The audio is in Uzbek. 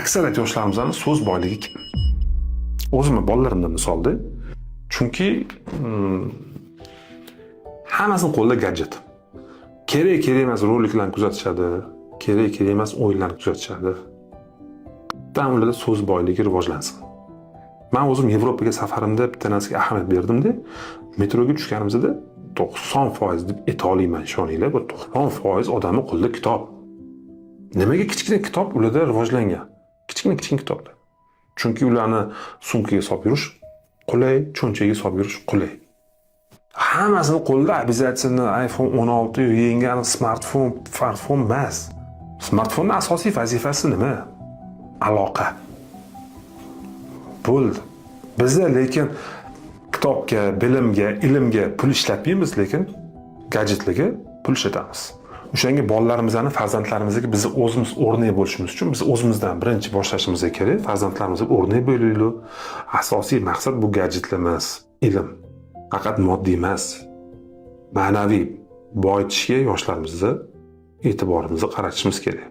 aksariyat yoshlarimizni so'z boyligi kim? O'zimni bolalarimdan misolda. Chunki hammasini qo'lida gadjet. Kerak emas roliklarni kuzatishadi, kerak emas o'yinlarni kuzatishadi. Bitta ularda so'z boyligi rivojlansin. Men o'zim Yevropaga safarimda bitta narsaga ahamiyat berdimda, metroga tushganimizda 90% deb ayta olaman, ishoninglar, bu 90% odamning qo'lida kitob. Nimaga kichkina kitob ularda rivojlangan? Kichkina kitoblar. Chunki ularni sumkaga solib yurish qulay, cho'nchagiga solib yurish qulay. Hammasini qo'lda обязательно iPhone 16 yangi smartfon emas. Smartfonning asosiy vazifasi nima? Aloqa. Bo'ldi. Bizda lekin kitobga, bilimga, ilmga pul ishlatmaymiz, lekin gadjetlarga pul ishlatamiz. O'shanga bolalarimizni, farzandlarimizga biz o'zimiz o'rnak bo'lishimiz uchun biz o'zimizdan birinchi boshlashimiz kerak. Farzandlarimizga o'rnak bo'laylik. Asosiy maqsad bu gadjetlar emas, ilm. Faqat moddiy emas, ma'naviy boyitishga yoshlarimizni e'tiborimizni qaratishimiz kerak.